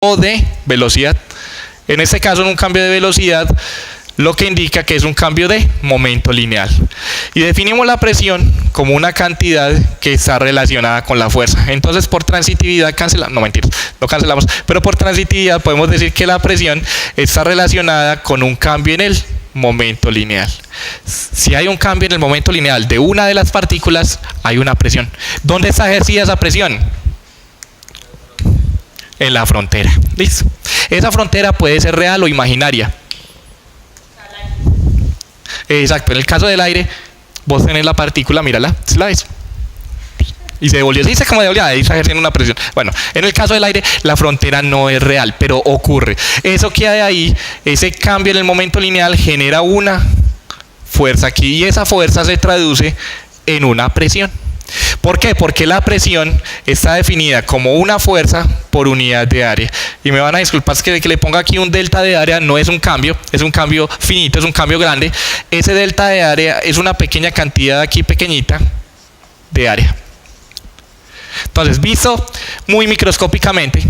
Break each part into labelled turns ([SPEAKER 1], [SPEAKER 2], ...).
[SPEAKER 1] o de velocidad. En este caso, en un cambio de velocidad, lo que indica que es un cambio de momento lineal. Y definimos la presión como una cantidad que está relacionada con la fuerza. Entonces, por transitividad, no cancelamos, pero por transitividad podemos decir que la presión está relacionada con un cambio en el momento lineal. Si hay un cambio en el momento lineal de una de las partículas, hay una presión. ¿Dónde está ejercida esa presión? En la frontera. ¿Listo? Esa frontera puede ser real o imaginaria. Exacto, en el caso del aire, vos tenés la partícula, mírala, ¿la ves? Y se devolvió, ¿sí? Como devolvió, ahí está ejerciendo una presión. Bueno, en el caso del aire, la frontera no es real, pero ocurre. Eso que hay ahí, ese cambio en el momento lineal genera una fuerza aquí, y esa fuerza se traduce en una presión. ¿Por qué? Porque la presión está definida como una fuerza por unidad de área. Y me van a disculpar que le ponga aquí un delta de área, no es un cambio finito, es un cambio grande. Ese delta de área es una pequeña cantidad aquí pequeñita de área. Entonces, visto muy microscópicamente,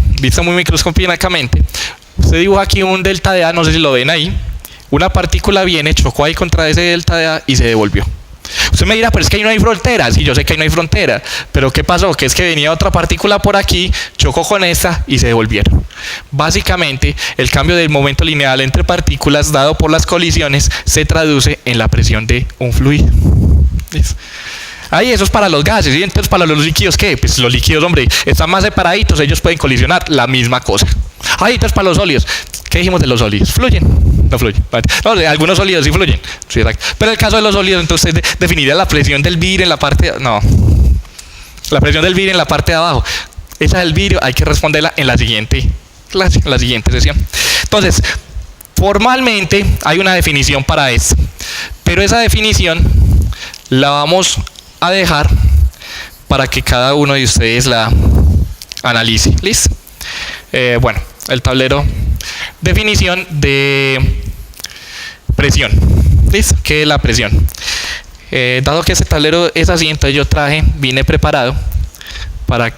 [SPEAKER 1] usted dibuja aquí un delta de A, no sé si lo ven ahí. Una partícula viene, chocó ahí contra ese delta de A y se devolvió. Usted me dirá, pero es que ahí no hay fronteras. Y yo sé que ahí no hay frontera, pero ¿qué pasó? Que es que venía otra partícula por aquí, chocó con esta y se devolvieron. Básicamente, el cambio del momento lineal entre partículas dado por las colisiones se traduce en la presión de un fluido. ¿Listo? Ahí eso es para los gases, y entonces para los líquidos, ¿qué? Pues los líquidos, hombre, están más separaditos, ellos pueden colisionar, la misma cosa. Ahí entonces para los sólidos, ¿qué dijimos de los sólidos? ¿Fluyen? No fluyen. No, algunos sólidos sí fluyen. Sí, pero en el caso de los sólidos, entonces definiría la presión del vidrio en la parte la presión del vidrio en la parte de abajo. Esa del vidrio hay que responderla en la siguiente clase, en la siguiente sesión. Entonces, formalmente hay una definición para esto, pero esa definición la vamos a dejar para que cada uno de ustedes la analice. ¿Listo? Bueno, el tablero, definición de presión. ¿Listo? ¿Qué es la presión? Dado que este tablero es así, entonces yo vine preparado para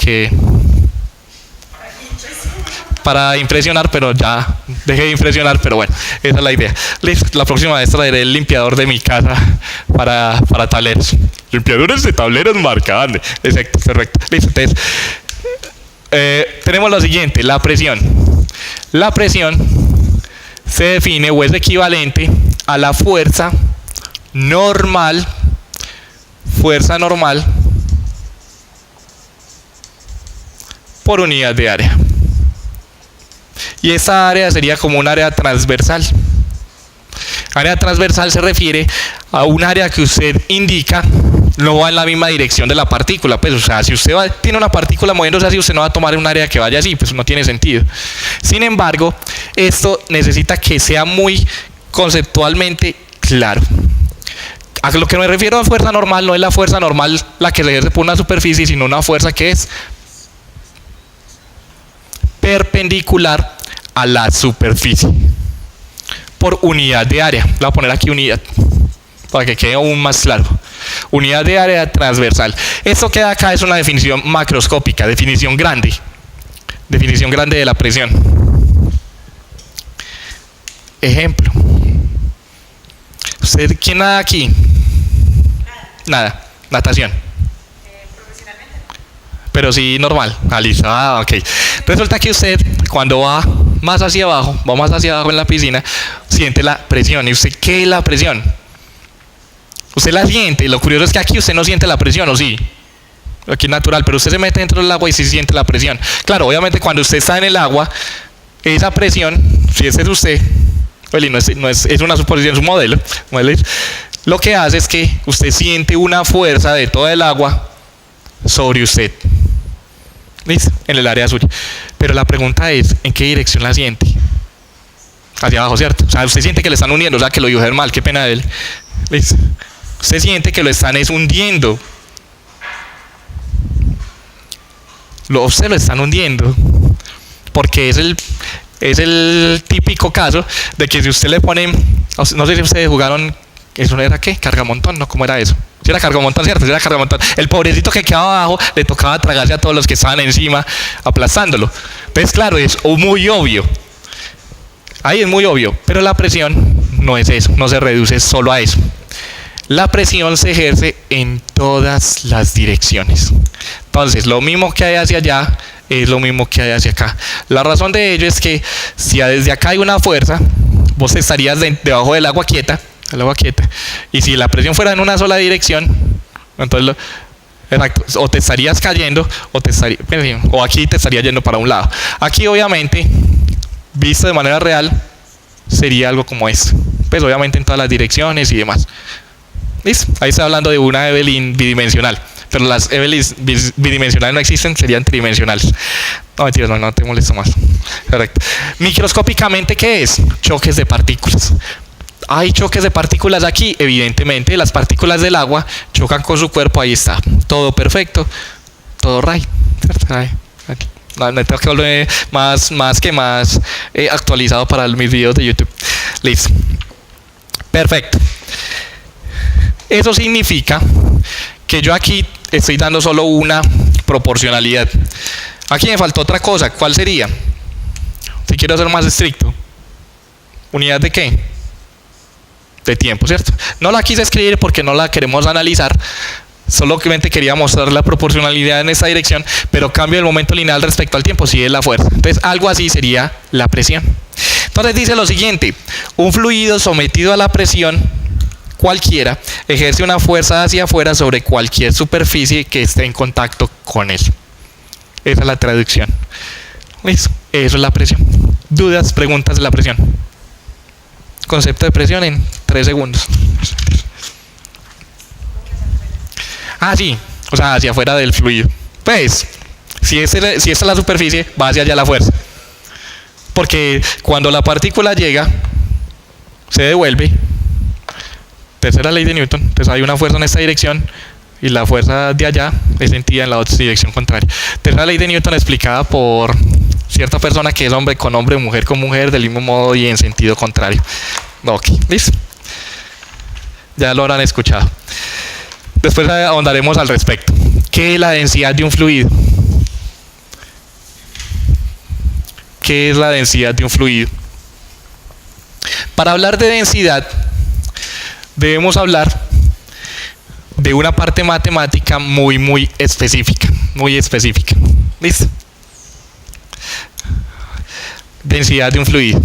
[SPEAKER 1] impresionar, pero ya dejé de impresionar, pero bueno, esa es la idea. Listo, la próxima vez traeré el limpiador de mi casa para tableros. Limpiadores de tableros marcables. Exacto, perfecto. Listo, entonces, tenemos lo siguiente, la presión. La presión se define o es equivalente a la fuerza normal por unidad de área. Y esta área sería como un área transversal. Área transversal se refiere a un área que usted indica no va en la misma dirección de la partícula. Pues, o sea, si usted tiene una partícula moviéndose así, usted no va a tomar un área que vaya así, pues no tiene sentido. Sin embargo, esto necesita que sea muy conceptualmente claro. A lo que me refiero a fuerza normal, no es la fuerza normal la que se ejerce por una superficie, sino una fuerza que es perpendicular a la superficie por unidad de área. Le voy a poner aquí unidad para que quede aún más claro. Unidad de área transversal. Esto que da acá es una definición macroscópica, definición grande de la presión. Ejemplo. ¿Usted quién nada aquí? Nada. Natación.
[SPEAKER 2] Profesionalmente.
[SPEAKER 1] Pero sí normal. Listo. Ok. Resulta que usted cuando va más hacia abajo en la piscina, siente la presión. ¿Y usted qué es la presión? Usted la siente. Lo curioso es que aquí usted no siente la presión, ¿o sí? Aquí es natural, pero usted se mete dentro del agua y sí siente la presión. Claro, obviamente cuando usted está en el agua, esa presión, si ese es usted, es una suposición, es un modelo, lo que hace es que usted siente una fuerza de toda el agua sobre usted. ¿Listo? En el área azul. Pero la pregunta es, ¿en qué dirección la siente? Hacia abajo, ¿cierto? O sea, usted siente que le están hundiendo, o sea, que lo dibujé mal, qué pena de él. ¿Listo? Usted siente que lo están hundiendo. Usted lo están hundiendo. Porque es el típico caso de que si usted le pone, no sé si ustedes jugaron, ¿eso era qué? Cargamontón, ¿no? ¿Cómo era eso? Si era cargamontón, ¿cierto? Si era cargamontón. El pobrecito que quedaba abajo le tocaba tragarse a todos los que estaban encima, aplastándolo. Entonces, claro, es muy obvio. Ahí es muy obvio. Pero la presión no es eso, no se reduce solo a eso. La presión se ejerce en todas las direcciones. Entonces, lo mismo que hay hacia allá es lo mismo que hay hacia acá. La razón de ello es que si desde acá hay una fuerza, vos estarías debajo del agua quieta, y si la presión fuera en una sola dirección, entonces exacto, o te estarías cayendo o aquí te estaría yendo para un lado. Aquí obviamente, visto de manera real, sería algo como esto. Pues obviamente en todas las direcciones y demás. ¿Listo? Ahí está hablando de una Evelyn bidimensional. Pero las Evelyn bidimensionales no existen, serían tridimensionales. No, mentiras, no te molesto más. Correcto. Microscópicamente, ¿qué es? Choques de partículas. Hay choques de partículas aquí, evidentemente las partículas del agua chocan con su cuerpo, ahí está, todo perfecto, todo right. Me tengo que volver más actualizado para mis videos de YouTube. Listo. Perfecto. Eso significa que yo aquí estoy dando solo una proporcionalidad. Aquí me faltó otra cosa, ¿cuál sería? Si quiero ser más estricto. ¿Unidad de qué? De tiempo, ¿cierto? No la quise escribir porque no la queremos analizar, solamente quería mostrar la proporcionalidad en esta dirección, pero cambio el momento lineal respecto al tiempo, si es la fuerza. Entonces, algo así sería la presión. Entonces dice lo siguiente: un fluido sometido a la presión cualquiera ejerce una fuerza hacia afuera sobre cualquier superficie que esté en contacto con él. Esa es la traducción. ¿Listo? Eso es la presión. ¿Dudas, preguntas de la presión? Concepto de presión en 3 segundos. Sí, o sea, hacia afuera del fluido. Pues, si esta es la superficie, va hacia allá la fuerza. Porque cuando la partícula llega, se devuelve. Tercera ley de Newton. Entonces hay una fuerza en esta dirección y la fuerza de allá es sentida en la otra dirección contraria. Tercera ley de Newton explicada por cierta persona que es hombre con hombre, mujer con mujer, del mismo modo y en sentido contrario. Ok, listo. Ya lo habrán escuchado. Después ahondaremos al respecto. ¿Qué es la densidad de un fluido? ¿Qué es la densidad de un fluido? Para hablar de densidad, debemos hablar de una parte matemática muy específica. ¿Listo? Densidad de un fluido.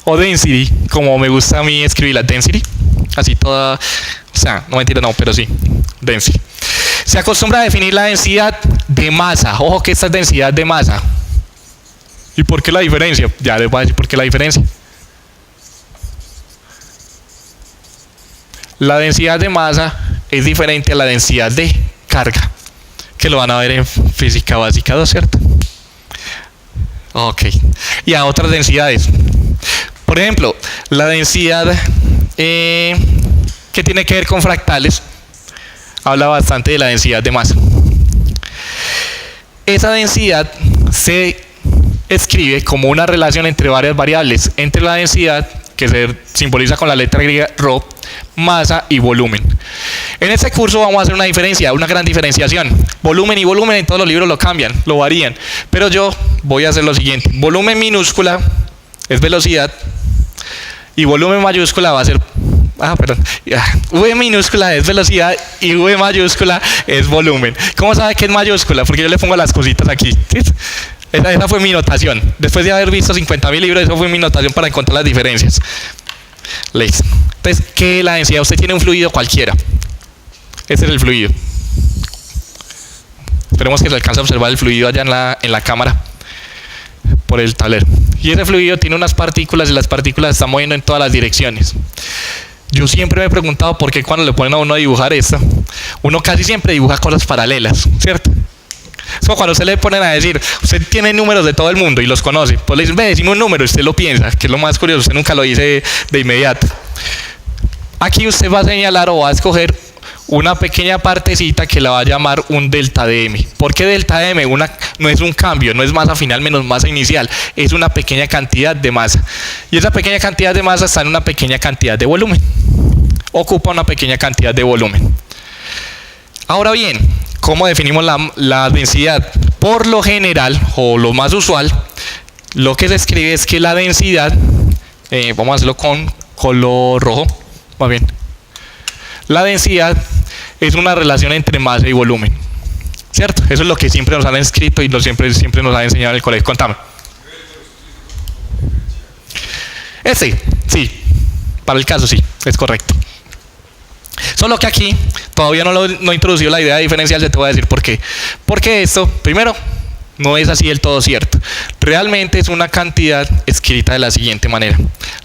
[SPEAKER 1] O density, como me gusta a mí escribirla, density. Así toda, o sea, no mentira, no, pero sí, density. Se acostumbra a definir la densidad de masa. Ojo que esta es densidad de masa. ¿Y por qué la diferencia? Ya les voy a decir por qué la diferencia. La densidad de masa es diferente a la densidad de carga, que lo van a ver en física básica 2, ¿cierto? Ok. Y a otras densidades. Por ejemplo, la densidad que tiene que ver con fractales habla bastante de la densidad de masa. Esa densidad se escribe como una relación entre varias variables, entre la densidad, que se simboliza con la letra griega ρ, masa y volumen. En este curso vamos a hacer una diferencia, una gran diferenciación. Volumen y volumen en todos los libros lo cambian, lo varían. Pero yo voy a hacer lo siguiente. Volumen minúscula es velocidad y volumen mayúscula va a ser... V minúscula es velocidad y V mayúscula es volumen. ¿Cómo sabe que es mayúscula? Porque yo le pongo las cositas aquí. ¿Sí? Esa fue mi notación. Después de haber visto 50.000 libros, esa fue mi notación para encontrar las diferencias. Listo. Entonces, ¿qué es la densidad? Usted tiene un fluido cualquiera. Este es el fluido. Esperemos que se alcance a observar el fluido allá en la cámara por el tablero. Y ese fluido tiene unas partículas y las partículas se están moviendo en todas las direcciones. Yo siempre me he preguntado por qué cuando le ponen a uno a dibujar esto, uno casi siempre dibuja cosas paralelas, ¿cierto? Es como cuando usted le ponen a decir, usted tiene números de todo el mundo y los conoce, pues le dicen, ve, decime un número, y usted lo piensa, que es lo más curioso, usted nunca lo dice de inmediato. Aquí usted va a señalar o va a escoger una pequeña partecita que la va a llamar un delta de m. ¿Por qué delta de m? No es un cambio, no es masa final menos masa inicial, es una pequeña cantidad de masa. Y esa pequeña cantidad de masa está en una pequeña cantidad de volumen. Ocupa una pequeña cantidad de volumen. Ahora bien, ¿cómo definimos la densidad? Por lo general, o lo más usual, lo que se escribe es que la densidad, vamos a hacerlo con color rojo, más bien. La densidad es una relación entre masa y volumen, ¿cierto? Eso es lo que siempre nos han escrito y siempre nos han enseñado en el colegio. Contame. Sí, para el caso sí, es correcto. Solo que aquí todavía no he introducido la idea diferencial, te voy a decir por qué. Porque esto, primero, no es así del todo cierto. Realmente es una cantidad escrita de la siguiente manera.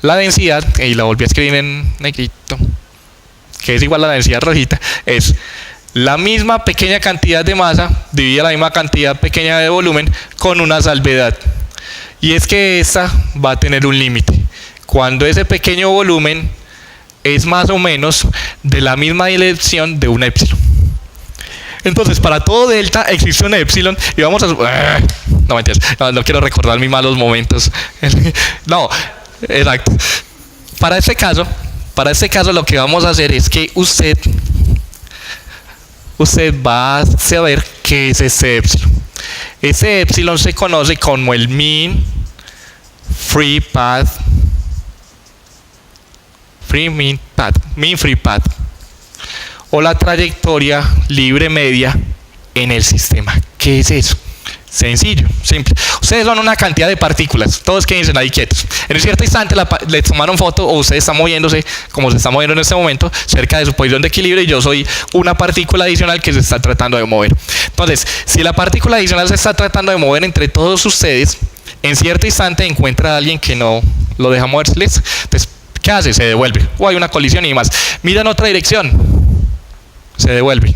[SPEAKER 1] La densidad, y la volví a escribir en negrito, que es igual a la densidad rojita, es la misma pequeña cantidad de masa dividida la misma cantidad pequeña de volumen con una salvedad. Y es que esta va a tener un límite. Cuando ese pequeño volumen es más o menos de la misma dirección de un épsilon. Entonces, para todo delta existe un épsilon y vamos a... No, mentiras, no quiero recordar mis malos momentos. No, exacto. Para este caso lo que vamos a hacer es que usted va a saber qué es ese épsilon. Ese épsilon se conoce como el mean free path, mean free path, o la trayectoria libre media en el sistema. ¿Qué es eso? Sencillo, simple. Ustedes son una cantidad de partículas, todos quédense ahí quietos. En un cierto instante le tomaron foto, o usted está moviéndose como se está moviendo en este momento, cerca de su posición de equilibrio, y yo soy una partícula adicional que se está tratando de mover. Entonces, si la partícula adicional se está tratando de mover entre todos ustedes, en cierto instante encuentra a alguien que no lo deja moverse. Entonces, ¿qué hace? Se devuelve. O hay una colisión y demás. Mira en otra dirección. Se devuelve.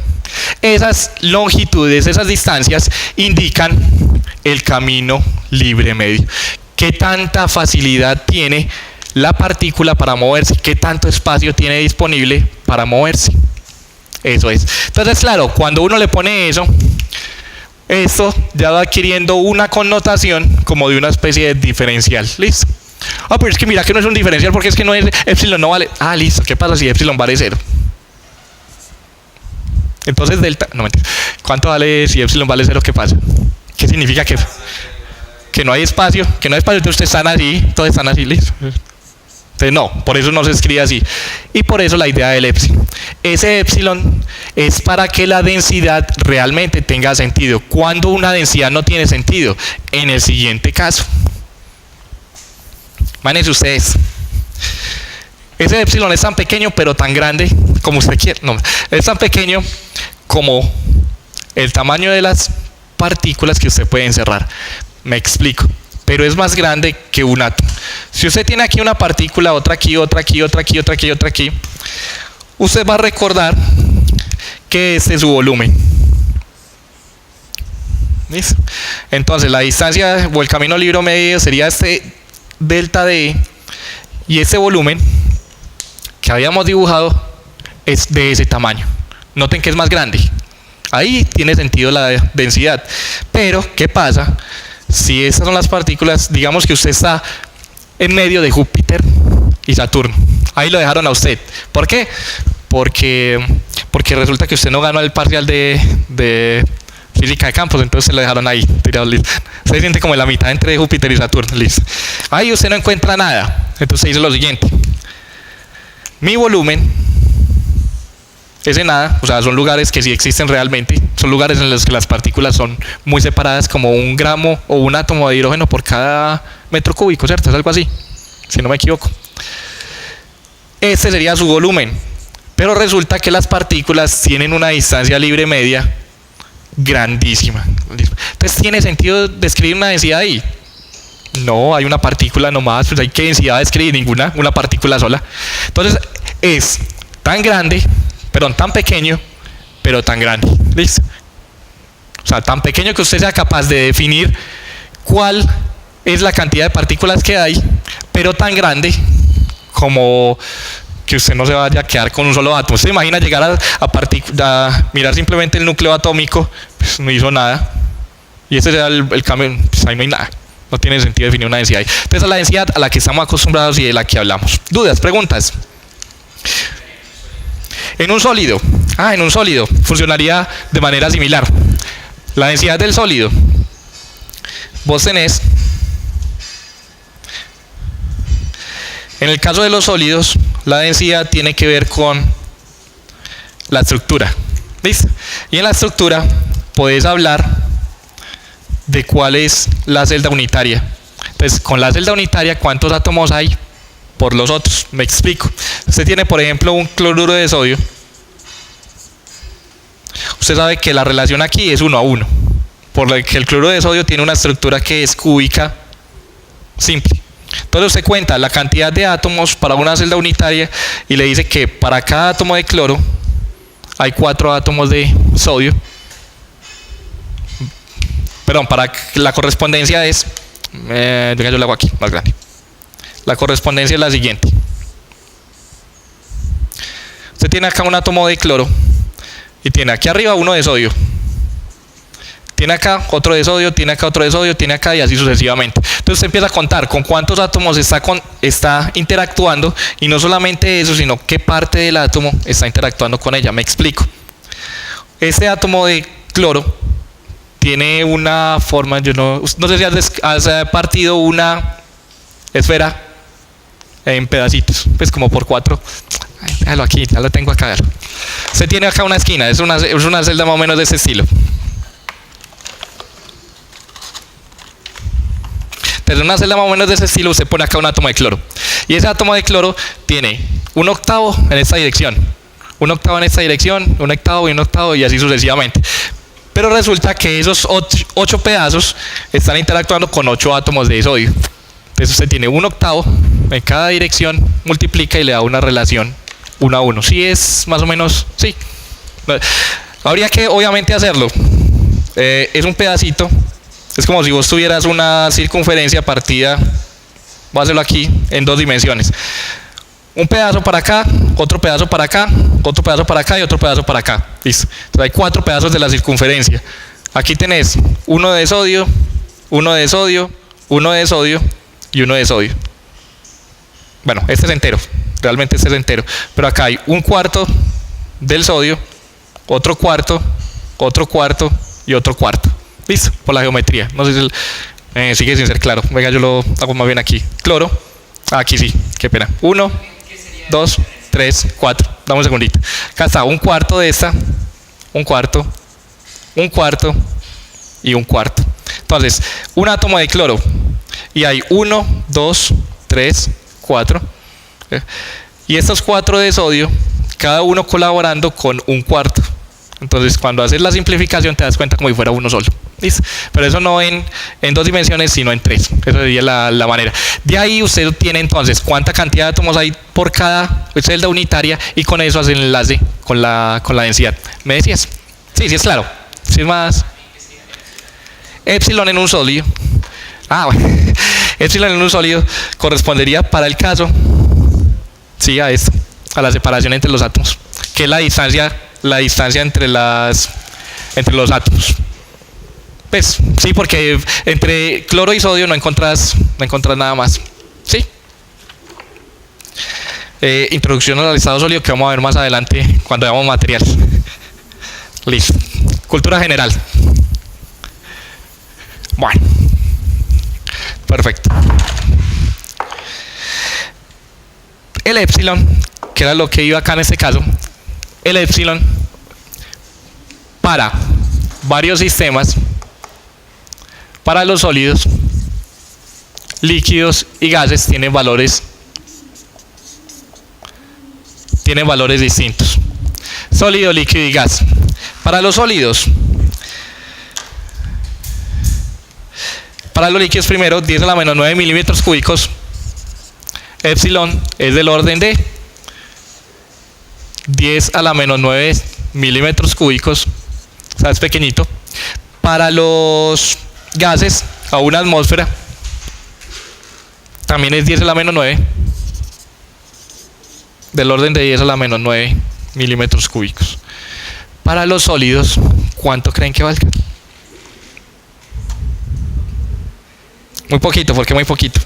[SPEAKER 1] Esas longitudes, esas distancias indican el camino libre medio. ¿Qué tanta facilidad tiene la partícula para moverse? ¿Qué tanto espacio tiene disponible para moverse? Eso es. Entonces, claro, cuando uno le pone eso, esto ya va adquiriendo una connotación como de una especie de diferencial. ¿Listo? Pero es que mira que no es un diferencial porque es que no es epsilon, no vale. Listo. ¿Qué pasa si epsilon vale 0? Entonces delta, no mentira. ¿Cuánto vale si epsilon vale 0? ¿Qué pasa? ¿Qué significa que no hay espacio? Que no hay espacio, entonces ustedes están así, todos están así, listo. Entonces no, por eso no se escribe así. Y por eso la idea del epsilon. Ese epsilon es para que la densidad realmente tenga sentido. ¿Cuándo una densidad no tiene sentido? En el siguiente caso. Imagínense ustedes. Ese epsilon es tan pequeño pero tan grande como usted quiere. No, es tan pequeño como el tamaño de las partículas que usted puede encerrar. Me explico. Pero es más grande que un átomo. Si usted tiene aquí una partícula, otra aquí, otra aquí, otra aquí, otra aquí, otra aquí, usted va a recordar que este es su volumen. ¿Listo? Entonces la distancia o el camino libre medio sería este delta D, y este volumen que habíamos dibujado es de ese tamaño. Noten que es más grande. Ahí tiene sentido la densidad. Pero, ¿qué pasa si estas son las partículas? Digamos que usted está en medio de Júpiter y Saturno. Ahí lo dejaron a usted. ¿Por qué? Porque resulta que usted no ganó el parcial de física de campos, entonces se lo dejaron ahí tirado, listo. Se siente como en la mitad entre Júpiter y Saturno, listo. Ahí usted no encuentra nada. Entonces dice lo siguiente: mi volumen es en nada, o sea, son lugares que sí existen realmente, son lugares en los que las partículas son muy separadas, como un gramo o un átomo de hidrógeno por cada metro cúbico, ¿cierto? Es algo así, si no me equivoco. Este sería su volumen, pero resulta que las partículas tienen una distancia libre media grandísima. Entonces, ¿tiene sentido describir una densidad ahí? No, hay una partícula nomás, pues hay que densidad describir ninguna, una partícula sola. Entonces, es tan grande, perdón, tan pequeño, pero tan grande. ¿Listo? O sea, tan pequeño que usted sea capaz de definir cuál es la cantidad de partículas que hay, pero tan grande como que usted no se vaya a quedar con un solo átomo. ¿Usted se imagina llegar a mirar simplemente el núcleo atómico? Pues no hizo nada. Y ese era el cambio, pues ahí no hay nada. No tiene sentido definir una densidad ahí. Entonces, esa es la densidad a la que estamos acostumbrados y de la que hablamos. ¿Dudas? ¿Preguntas? En un sólido. En un sólido funcionaría de manera similar. La densidad del sólido. Vos tenés, en el caso de los sólidos, la densidad tiene que ver con la estructura. ¿Listo? Y en la estructura podés hablar de cuál es la celda unitaria. Entonces, con la celda unitaria, ¿cuántos átomos hay por los otros? Me explico. Usted tiene, por ejemplo, un cloruro de sodio. Usted sabe que la relación aquí es 1 a 1, por lo que el cloruro de sodio tiene una estructura que es cúbica simple. Entonces usted cuenta la cantidad de átomos para una celda unitaria y le dice que para cada átomo de cloro hay 4 átomos de sodio. Perdón, para la correspondencia es, yo lo hago aquí, más grande. La correspondencia es la siguiente. Usted tiene acá un átomo de cloro y tiene aquí arriba uno de sodio. Tiene acá otro de sodio, tiene acá otro de sodio, tiene acá y así sucesivamente. Entonces usted empieza a contar con cuántos átomos está interactuando, y no solamente eso, sino qué parte del átomo está interactuando con ella. Me explico. Este átomo de cloro tiene una forma, yo no sé si has partido una esfera en pedacitos, pues como por 4. Déjalo aquí, ya lo tengo acá. A ver. Usted tiene acá una esquina, es una celda más o menos de ese estilo. Entonces, en una celda más o menos de ese estilo, usted pone acá un átomo de cloro. Y ese átomo de cloro tiene 1/8 en esta dirección, 1/8 en esta dirección, 1/8 y 1/8 y así sucesivamente. Pero resulta que esos 8 pedazos están interactuando con 8 átomos de sodio. Entonces usted tiene 1/8 en cada dirección, multiplica y le da una relación 1 a 1. Sí es más o menos, sí. Habría que obviamente hacerlo. Es un pedacito. Es como si vos tuvieras una circunferencia partida, voy a hacerlo aquí, en 2 dimensiones. Un pedazo para acá, otro pedazo para acá, otro pedazo para acá y otro pedazo para acá. Listo. Entonces hay 4 pedazos de la circunferencia. Aquí tenés uno de sodio, uno de sodio, uno de sodio y uno de sodio. Bueno, este es entero, realmente este es entero. Pero acá hay 1/4 del sodio, otro cuarto y otro cuarto. Listo, por la geometría. No sé si sigue sin ser claro. Venga, yo lo hago más bien aquí. Cloro. Aquí sí, qué pena. 1, 2, 3, 4. Dame un segundito. Acá está 1/4 de esta, 1/4, 1/4 y 1/4. Entonces, un átomo de cloro. Y hay 1, 2, 3, 4. Y estos 4 de sodio, cada uno colaborando con 1/4. Entonces, cuando haces la simplificación, te das cuenta como si fuera uno solo. ¿Listo? Pero eso no en 2 dimensiones, sino en 3. Esa sería la manera. De ahí usted tiene entonces cuánta cantidad de átomos hay por cada celda unitaria, y con eso hace el enlace con la densidad. ¿Me decías? Sí, sí es claro. Sí es más. Epsilon en un sólido. Bueno. Epsilon en un sólido correspondería para el caso, sí, a esto, a la separación entre los átomos, que es la distancia entre los átomos. Pues sí, porque entre cloro y sodio no encontrás nada más. ¿Sí? Introducción al estado sólido, que vamos a ver más adelante cuando veamos material. Listo. Cultura general. Bueno. Perfecto. El epsilon, que era lo que iba acá en este caso, el epsilon para varios sistemas, para los sólidos, líquidos y gases, tienen valores distintos. Sólido, líquido y gas. Para los sólidos, para los líquidos primero, 10 a la menos 9 milímetros cúbicos. Epsilon es del orden de 10 a la menos 9 milímetros cúbicos. O sea, es pequeñito. Para los gases, a una atmósfera, también es 10 a la menos 9. del orden de 10 a la menos 9 milímetros cúbicos. Para los sólidos, ¿cuánto creen que valga? Muy poquito, ¿por qué muy poquito?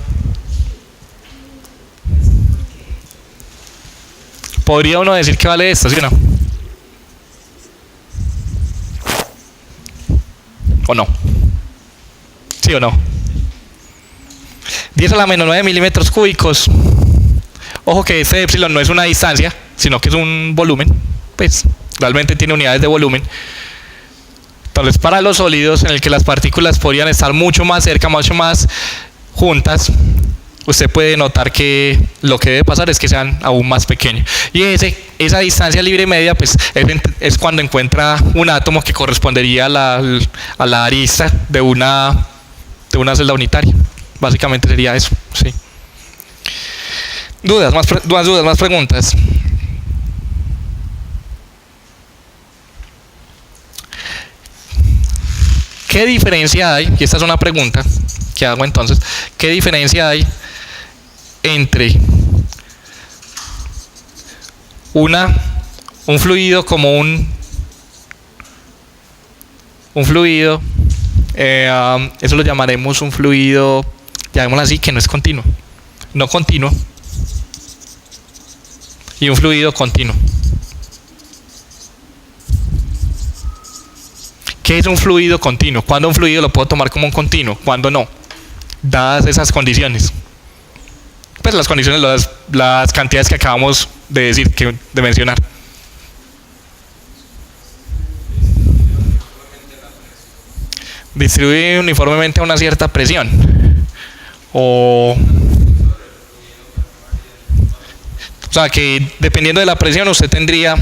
[SPEAKER 1] ¿Podría uno decir que vale esto, sí o no? ¿O no? ¿Sí o no? 10 a la menos 9 milímetros cúbicos. Ojo que este epsilon no es una distancia, sino que es un volumen. Pues realmente tiene unidades de volumen. Entonces, para los sólidos en el que las partículas podrían estar mucho más cerca, mucho más juntas, usted puede notar que lo que debe pasar es que sean aún más pequeños. Y esa distancia libre media pues, es cuando encuentra un átomo que correspondería a la arista de una celda unitaria. Básicamente sería eso. Sí. ¿Dudas? ¿Más dudas? ¿Más preguntas? ¿Qué diferencia hay? Y esta es una pregunta que hago entonces. ¿Qué diferencia hay entre un fluido como un fluido, eso lo llamaremos un fluido, llamémoslo así, que no es continuo, no continuo, y un fluido continuo? ¿Qué es un fluido continuo? ¿Cuándo un fluido lo puedo tomar como un continuo? ¿Cuándo no? Dadas esas condiciones. Pues las condiciones, las cantidades que acabamos de decir, de mencionar. Distribuye uniformemente a una cierta presión. O sea, que dependiendo de la presión usted tendría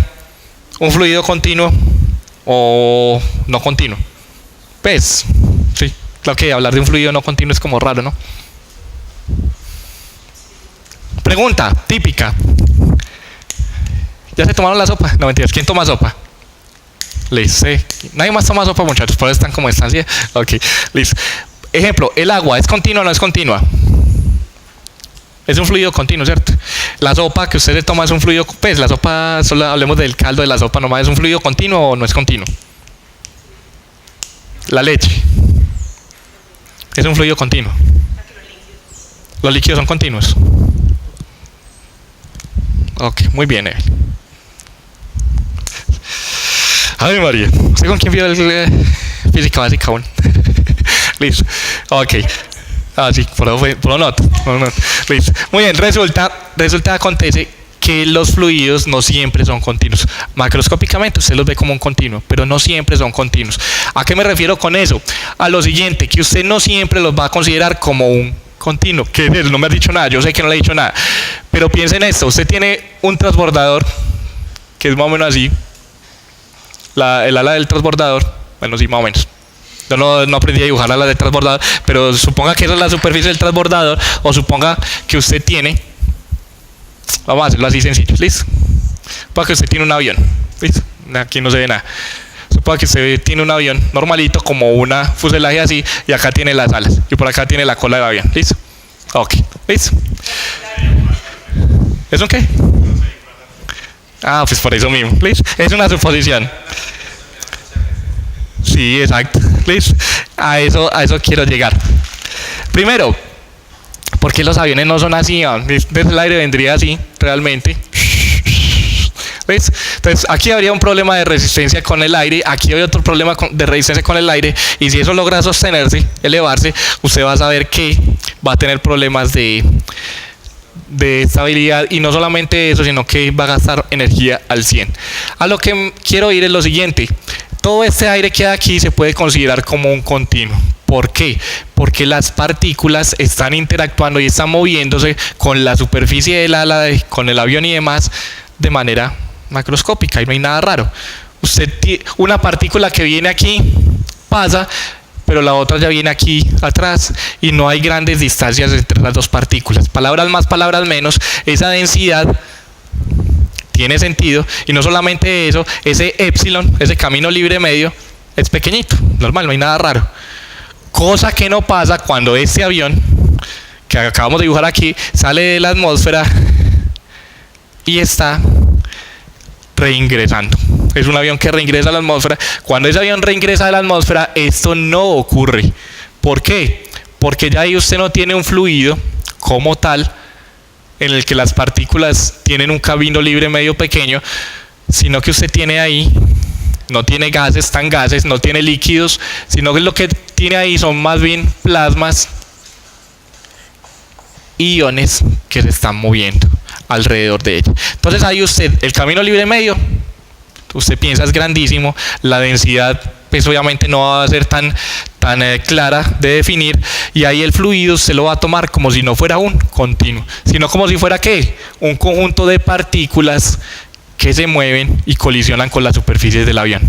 [SPEAKER 1] un fluido continuo o no continuo. Pues, sí, claro que hablar de un fluido no continuo es como raro, ¿no? Pregunta típica. ¿Ya se tomaron la sopa? No, mentiras. ¿Quién toma sopa? Listo. Nadie más toma sopa, muchachos. Por eso están como están. ¿Sí? Ok, listo. Ejemplo, ¿el agua es continua o no es continua? Es un fluido continuo, ¿cierto? La sopa que usted se toma es un fluido. Pues la sopa, solo hablemos del caldo de la sopa nomás. ¿Es un fluido continuo o no es continuo? La leche es un fluido continuo. Los líquidos son continuos. Ok, muy bien, Evel. Ay, María, ¿usted con quién vio el física básica aún? Listo. Ok. Sí, por lo noto. Listo. Muy bien, acontece que los fluidos no siempre son continuos. Macroscópicamente usted los ve como un continuo, pero no siempre son continuos. ¿A qué me refiero con eso? A lo siguiente, que usted no siempre los va a considerar como un continuo. Que no me ha dicho nada, yo sé que no le he dicho nada, pero piense en esto. Usted tiene un transbordador que es más o menos así, el ala del transbordador, bueno, sí, más o menos. Yo no aprendí a dibujar alas del transbordador, pero suponga que esa es la superficie del transbordador, o suponga que usted tiene, vamos a hacerlo así sencillo, ¿listo? Suponga que usted tiene un avión, ¿listo? Aquí no se ve nada. Suponga que usted tiene un avión normalito, como una fuselaje así, y acá tiene las alas, y por acá tiene la cola del avión, ¿listo? Ok, ¿listo? ¿Es un qué? Pues por eso mismo, ¿listo? Es una suposición. Sí, exacto. ¿Listo? A eso quiero llegar. Primero, ¿por qué los aviones no son así? Desde el aire vendría así, realmente. ¿Ves? Entonces, aquí habría un problema de resistencia con el aire, aquí habría otro problema de resistencia con el aire, y si eso logra sostenerse, elevarse, usted va a saber que va a tener problemas de estabilidad, y no solamente eso, sino que va a gastar energía al 100. A lo que quiero ir es lo siguiente. Todo este aire que hay aquí se puede considerar como un continuo. ¿Por qué? Porque las partículas están interactuando y están moviéndose con la superficie del ala, con el avión y demás, de manera macroscópica, y no hay nada raro. Una partícula que viene aquí pasa, pero la otra ya viene aquí atrás, y no hay grandes distancias entre las dos partículas. Palabras más, palabras menos, esa densidad tiene sentido, y no solamente eso, ese epsilon, ese camino libre medio, es pequeñito, normal, no hay nada raro. Cosa que no pasa cuando este avión, que acabamos de dibujar aquí, sale de la atmósfera y está reingresando. Es un avión que reingresa a la atmósfera. Cuando ese avión reingresa a la atmósfera, esto no ocurre. ¿Por qué? Porque ya ahí usted no tiene un fluido como tal en el que las partículas tienen un camino libre medio pequeño, sino que usted tiene ahí, no tiene gases, no tiene líquidos, sino que lo que tiene ahí son más bien plasmas, iones que se están moviendo alrededor de ella. Entonces ahí usted, el camino libre medio, usted piensa es grandísimo, la densidad pues obviamente no va a ser tan clara de definir, y ahí el fluido se lo va a tomar como si no fuera un continuo, sino como si fuera ¿qué? Un conjunto de partículas que se mueven y colisionan con las superficies del avión.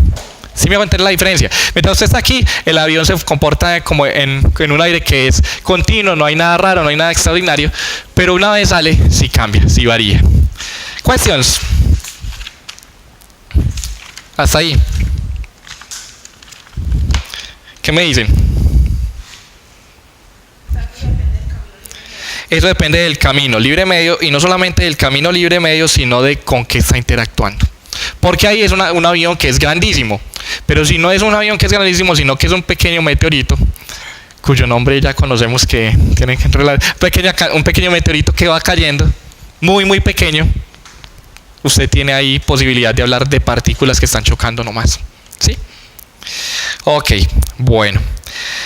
[SPEAKER 1] ¿Sí me va a entender la diferencia? Mientras usted está aquí, el avión se comporta como en un aire que es continuo, no hay nada raro, no hay nada extraordinario, pero una vez sale, sí cambia, sí varía. Questions. Hasta ahí. ¿Qué me dicen? Eso depende del camino libre medio, y no solamente del camino libre medio, sino de con qué está interactuando. Porque ahí es un avión que es grandísimo, pero si no es un avión que es grandísimo, sino que es un pequeño meteorito, cuyo nombre ya conocemos que tiene que enrolar, un pequeño meteorito que va cayendo, muy muy pequeño, usted tiene ahí posibilidad de hablar de partículas que están chocando nomás. ¿Sí? Ok, bueno.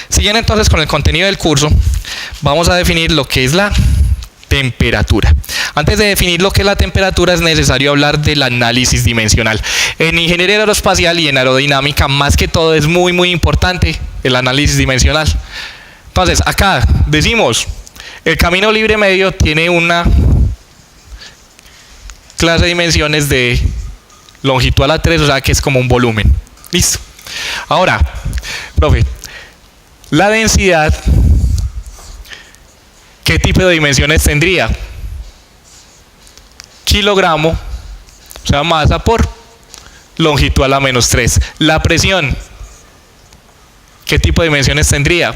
[SPEAKER 1] Siguiendo entonces con el contenido del curso, vamos a definir lo que es la temperatura. Antes de definir lo que es la temperatura, es necesario hablar del análisis dimensional. En ingeniería aeroespacial y en aerodinámica, más que todo, es muy muy importante el análisis dimensional. Entonces, acá decimos, el camino libre medio tiene una clase de dimensiones de longitud a la 3, o sea que es como un volumen. Listo. Ahora, profe, la densidad, ¿qué tipo de dimensiones tendría? Kilogramo, o sea, masa por longitud a la menos 3. La presión, ¿qué tipo de dimensiones tendría?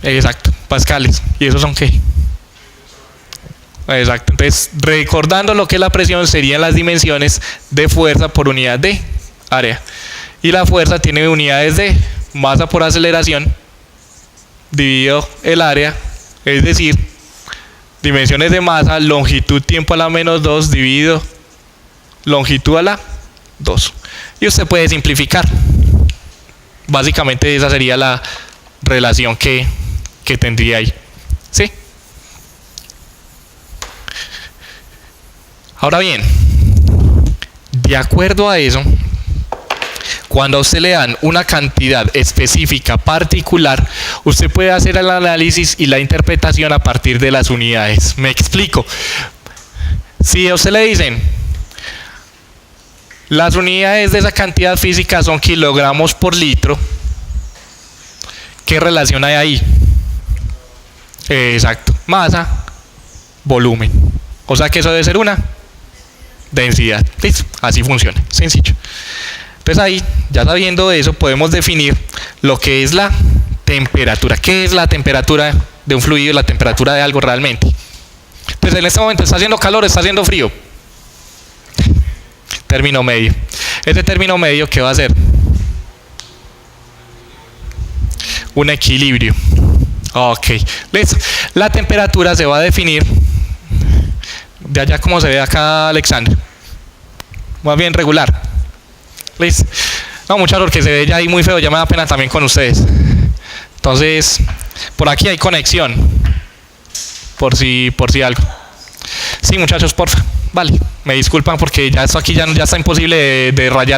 [SPEAKER 1] Exacto, pascales. ¿Y esos son qué? Exacto. Entonces, recordando lo que es la presión, serían las dimensiones de fuerza por unidad de área. Y la fuerza tiene unidades de masa por aceleración dividido el área, es decir, dimensiones de masa, longitud tiempo a la menos 2 dividido longitud a la 2. Y usted puede simplificar. Básicamente esa sería la relación que tendría ahí. ¿Sí? Ahora bien, de acuerdo a eso, cuando a usted le dan una cantidad específica particular, usted puede hacer el análisis y la interpretación a partir de las unidades. Me explico. Si a usted le dicen, las unidades de esa cantidad física son kilogramos por litro, ¿qué relación hay ahí? Exacto. Masa, volumen. O sea que eso debe ser una densidad. ¿Listo? Así funciona. Sencillo. Entonces ahí, ya sabiendo eso, podemos definir lo que es la temperatura. ¿Qué es la temperatura de un fluido, la temperatura de algo realmente? Pues en este momento está haciendo calor, está haciendo frío. Término medio. Este término medio, ¿qué va a ser? Un equilibrio. Ok, listo. La temperatura se va a definir de allá como se ve acá, Alexander. Más bien regular. Listo. No, muchachos, porque se ve ya ahí muy feo, ya me da pena también con ustedes. Entonces, por aquí hay conexión. Por si algo. Sí, muchachos, porfa. Vale, me disculpan porque ya esto aquí ya está imposible de rayar.